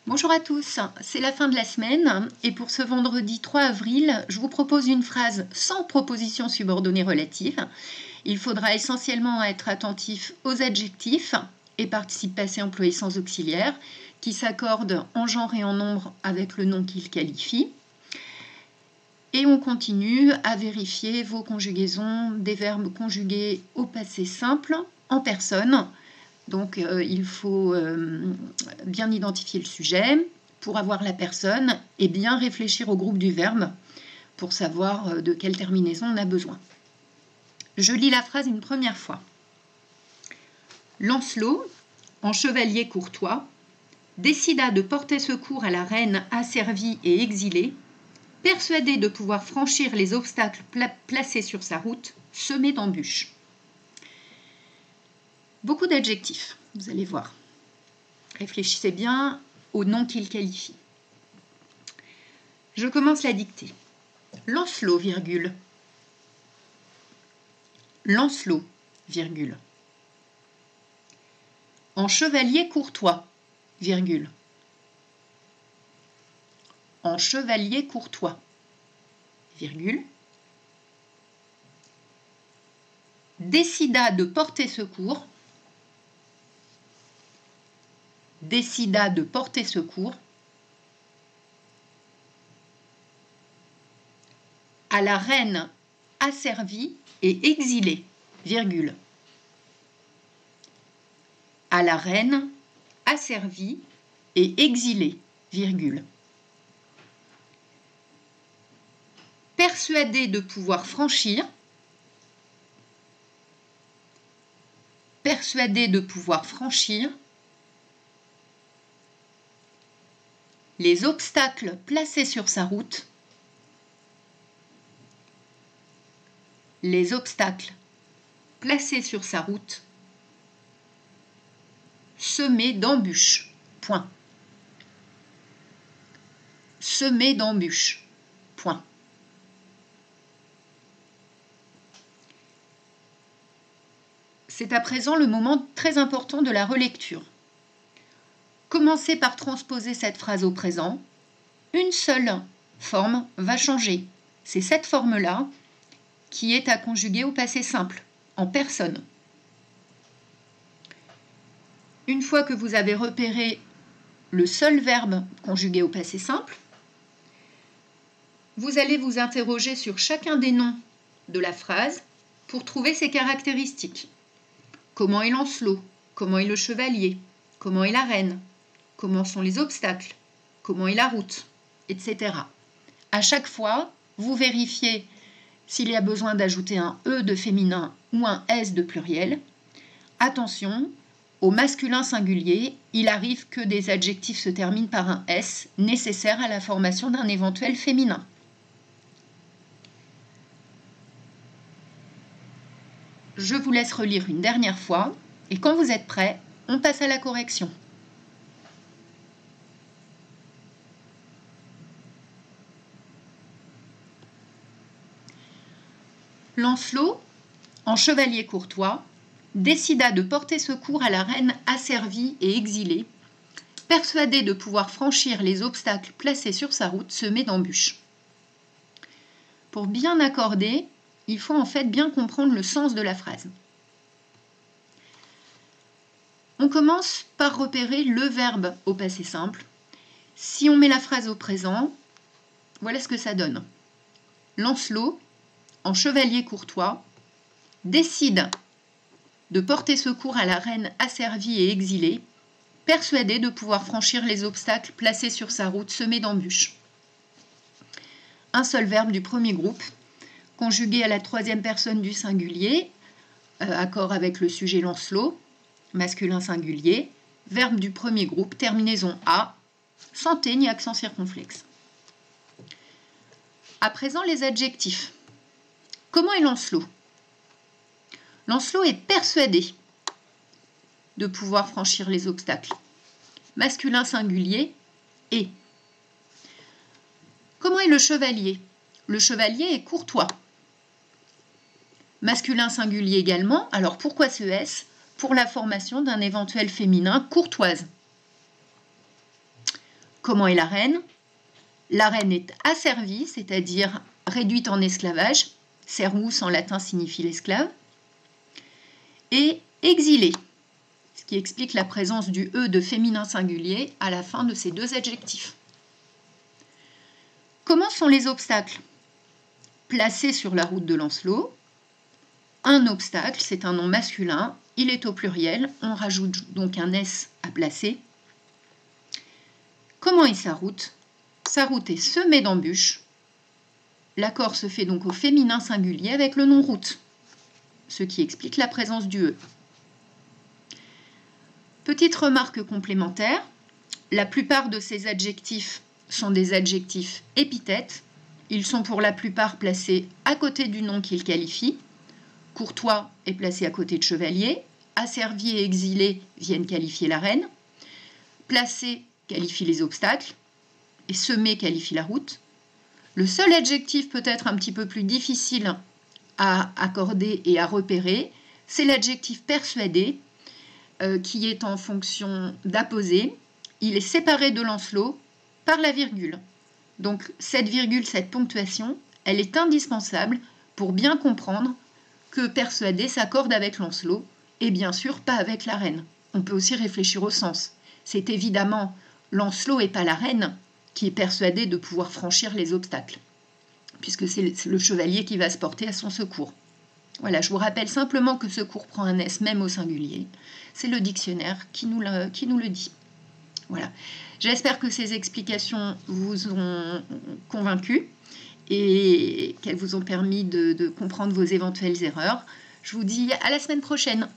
Bonjour à tous, c'est la fin de la semaine et pour ce vendredi 3 avril, je vous propose une phrase sans proposition subordonnée relative. Il faudra essentiellement être attentif aux adjectifs et participe passé employés sans auxiliaire qui s'accordent en genre et en nombre avec le nom qu'ils qualifient. Et on continue à vérifier vos conjugaisons des verbes conjugués au passé simple en personne. Donc, il faut bien identifier le sujet pour avoir la personne et bien réfléchir au groupe du verbe pour savoir de quelle terminaison on a besoin. Je lis la phrase une première fois. Lancelot, en chevalier courtois, décida de porter secours à la reine asservie et exilée, persuadé de pouvoir franchir les obstacles placés sur sa route, semés d'embûches. Beaucoup d'adjectifs, vous allez voir. Réfléchissez bien au nom qu'il qualifie. Je commence la dictée. Lancelot, virgule. Lancelot, virgule. En chevalier courtois, virgule. En chevalier courtois, virgule. Décida de porter secours. Décida de porter secours à la reine asservie et exilée, virgule. À la reine asservie et exilée, virgule. Persuadé de pouvoir franchir, persuadé de pouvoir franchir les obstacles placés sur sa route, les obstacles placés sur sa route, semés d'embûches, point. Semés d'embûches, point. C'est à présent le moment très important de la relecture. Commencez par transposer cette phrase au présent. Une seule forme va changer. C'est cette forme-là qui est à conjuguer au passé simple, en personne. Une fois que vous avez repéré le seul verbe conjugué au passé simple, vous allez vous interroger sur chacun des noms de la phrase pour trouver ses caractéristiques. Comment est Lancelot? Comment est le chevalier? Comment est la reine? Comment sont les obstacles? Comment est la route? Etc. À chaque fois, vous vérifiez s'il y a besoin d'ajouter un E de féminin ou un S de pluriel. Attention, au masculin singulier, il arrive que des adjectifs se terminent par un S, nécessaire à la formation d'un éventuel féminin. Je vous laisse relire une dernière fois, et quand vous êtes prêts, on passe à la correction. Lancelot, en chevalier courtois, décida de porter secours à la reine asservie et exilée, persuadé de pouvoir franchir les obstacles placés sur sa route semés d'embûches. Pour bien accorder, il faut en fait bien comprendre le sens de la phrase. On commence par repérer le verbe au passé simple. Si on met la phrase au présent, voilà ce que ça donne. Lancelot, en chevalier courtois, décide de porter secours à la reine asservie et exilée, persuadé de pouvoir franchir les obstacles placés sur sa route semés d'embûches. Un seul verbe du premier groupe, conjugué à la troisième personne du singulier, accord avec le sujet Lancelot, masculin singulier, verbe du premier groupe, terminaison A, sans T ni accent circonflexe. À présent, les adjectifs. Comment est Lancelot? Lancelot est persuadé de pouvoir franchir les obstacles. Masculin singulier, et. Comment est le chevalier? Le chevalier est courtois. Masculin singulier également, alors pourquoi ce S? Pour la formation d'un éventuel féminin courtoise. Comment est la reine? La reine est asservie, c'est-à-dire réduite en esclavage. Servus en latin signifie l'esclave. Et exilée, ce qui explique la présence du E de féminin singulier à la fin de ces deux adjectifs. Comment sont les obstacles? Placés sur la route de Lancelot. Un obstacle, c'est un nom masculin, il est au pluriel, on rajoute donc un S à placer. Comment est sa route? Sa route est semée d'embûches. L'accord se fait donc au féminin singulier avec le nom route, ce qui explique la présence du E. Petite remarque complémentaire, la plupart de ces adjectifs sont des adjectifs épithètes. Ils sont pour la plupart placés à côté du nom qu'ils qualifient. Courtois est placé à côté de chevalier. Asservi et exilé viennent qualifier la reine. Placé qualifie les obstacles. Et semé qualifie la route. Le seul adjectif peut-être un petit peu plus difficile à accorder et à repérer, c'est l'adjectif persuadé, qui est en fonction d'apposé. Il est séparé de Lancelot par la virgule. Donc cette virgule, cette ponctuation, elle est indispensable pour bien comprendre que persuadé s'accorde avec Lancelot et bien sûr pas avec la reine. On peut aussi réfléchir au sens. C'est évidemment Lancelot et pas la reine qui est persuadé de pouvoir franchir les obstacles, puisque c'est le chevalier qui va se porter à son secours. Voilà, je vous rappelle simplement que secours prend un S même au singulier. C'est le dictionnaire qui nous le dit. Voilà. J'espère que ces explications vous ont convaincu et qu'elles vous ont permis de comprendre vos éventuelles erreurs. Je vous dis à la semaine prochaine.